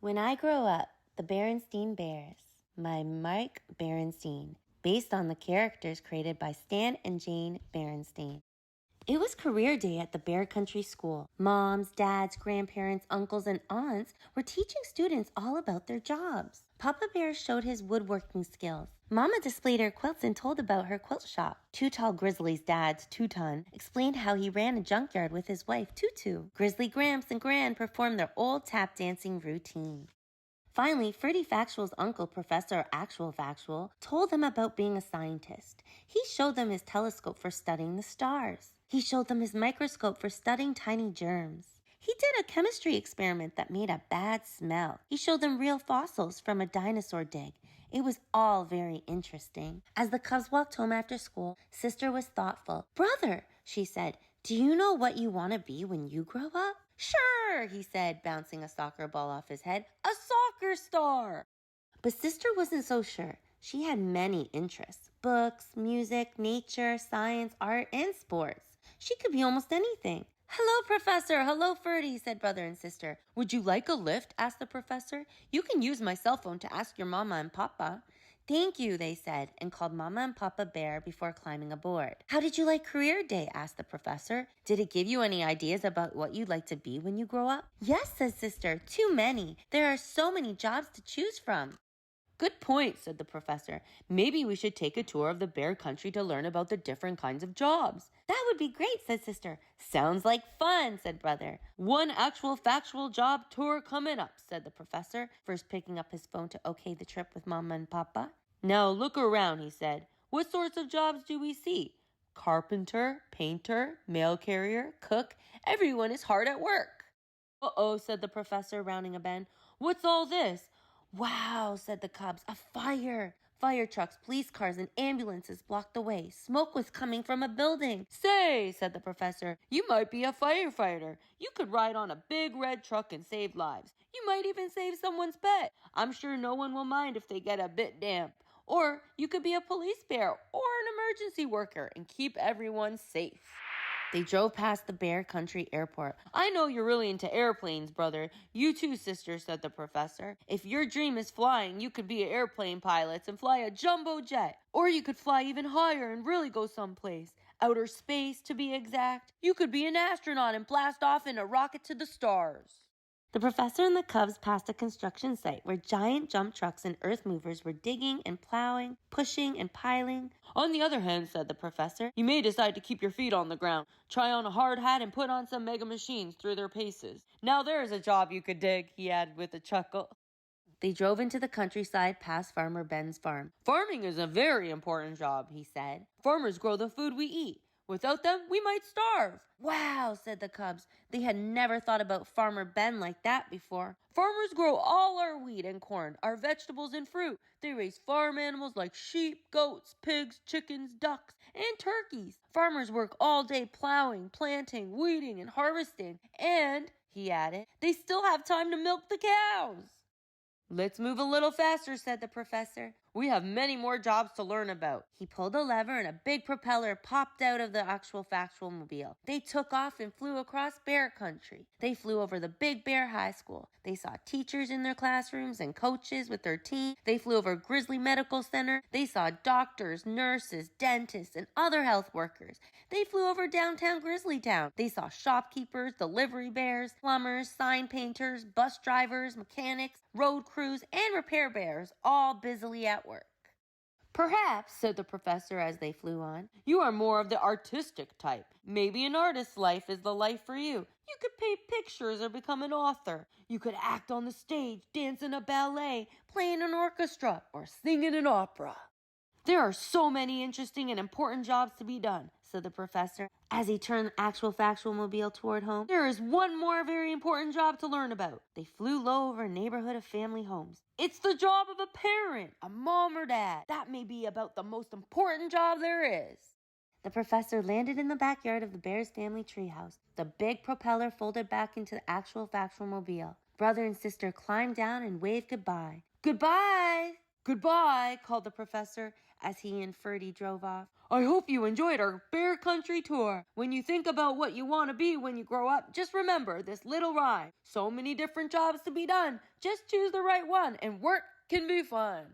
When I Grow Up, The Berenstain Bears by Mike Berenstein, based on the characters created by Stan and Jane Berenstain. It was career day at the Bear Country School. Moms, dads, grandparents, uncles, and aunts were teaching students all about their jobs. Papa Bear showed his woodworking skills. Mama displayed her quilts and told about her quilt shop. Too Tall Grizzly's dad, Tuton, explained how he ran a junkyard with his wife, Tutu. Grizzly Gramps and Gran performed their old tap dancing routine. Finally, Ferdy Factual's uncle, Professor Actual Factual, told them about being a scientist. He showed them his telescope for studying the stars. He showed them his microscope for studying tiny germs. He did a chemistry experiment that made a bad smell. He showed them real fossils from a dinosaur dig. It was all very interesting. As the cubs walked home after school, Sister was thoughtful. "Brother," she said, "do you know what you want to be when you grow up?" "Sure," he said, bouncing a soccer ball off his head. "A soccer star." But Sister wasn't so sure. She had many interests: books, music, nature, science, art, and sports. She could be almost anything. "Hello, Professor. Hello, Ferdy," said Brother and Sister. "Would you like a lift?" asked the Professor. "You can use my cell phone to ask your Mama and Papa." "Thank you," they said, and called Mama and Papa Bear before climbing aboard. "How did you like Career Day?" asked the Professor. "Did it give you any ideas about what you'd like to be when you grow up?" "Yes," said Sister. "Too many. There are so many jobs to choose from." "Good point," said the Professor. "Maybe we should take a tour of the Bear Country to learn about the different kinds of jobs." "That would be great," said Sister. "Sounds like fun," said Brother. "One actual factual job tour coming up," said the Professor, first picking up his phone to okay the trip with Mama and Papa. "Now look around," he said. "What sorts of jobs do we see? Carpenter, painter, mail carrier, cook. Everyone is hard at work." "Uh-oh," said the Professor, rounding a bend. "What's all this?" "Wow," said the cubs. "A fire!" Fire trucks, police cars, and ambulances blocked the way. Smoke was coming from a building. "Say," said the Professor, "you might be a firefighter. You could ride on a big red truck and save lives. You might even save someone's pet. I'm sure no one will mind if they get a bit damp. Or you could be a police bear or an emergency worker and keep everyone safe." They drove past the Bear Country Airport. "I know you're really into airplanes, Brother. You too, Sister," said the Professor. "If your dream is flying, you could be an airplane pilot and fly a jumbo jet. Or you could fly even higher and really go someplace. Outer space, to be exact. You could be an astronaut and blast off in a rocket to the stars." The Professor and the cubs passed a construction site where giant dump trucks and earth movers were digging and plowing, pushing and piling. "On the other hand," said the Professor, "you may decide to keep your feet on the ground. Try on a hard hat and put on some mega machines through their paces. Now there's a job you could dig," he added with a chuckle. They drove into the countryside past Farmer Ben's farm. "Farming is a very important job," he said. "Farmers grow the food we eat. Without them, we might starve." "Wow," said the cubs. They had never thought about Farmer Ben like that before. "Farmers grow all our wheat and corn, our vegetables and fruit. They raise farm animals like sheep, goats, pigs, chickens, ducks, and turkeys. Farmers work all day plowing, planting, weeding, and harvesting. And," he added, "they still have time to milk the cows." "Let's move a little faster," said the Professor. "We have many more jobs to learn about." He pulled a lever and a big propeller popped out of the actual Factual mobile. They took off and flew across Bear Country. They flew over the Big Bear High School. They saw teachers in their classrooms and coaches with their team. They flew over Grizzly Medical Center. They saw doctors, nurses, dentists, and other health workers. They flew over downtown Grizzly Town. They saw shopkeepers, delivery bears, plumbers, sign painters, bus drivers, mechanics, road crews, and repair bears, all busily at work. "Perhaps," said the Professor as they flew on, "you are more of the artistic type. Maybe an artist's life is the life for you. You could paint pictures or become an author. You could act on the stage, dance in a ballet, play in an orchestra, or sing in an opera." "There are so many interesting and important jobs to be done," said the Professor as he turned the actual Factual mobile toward home. "There is one more very important job to learn about." They flew low over a neighborhood of family homes. "It's the job of a parent, a mom or dad. That may be about the most important job there is." The Professor landed in the backyard of the Bears family treehouse. The big propeller folded back into the actual Factual mobile. Brother and Sister climbed down and waved goodbye. "Goodbye!" "Goodbye," called the Professor as he and Ferdy drove off. I hope you enjoyed our bear country tour. When you think about what you want to be when you grow up, just remember this little rhyme. So many different jobs to be done. Just choose the right one and work can be fun.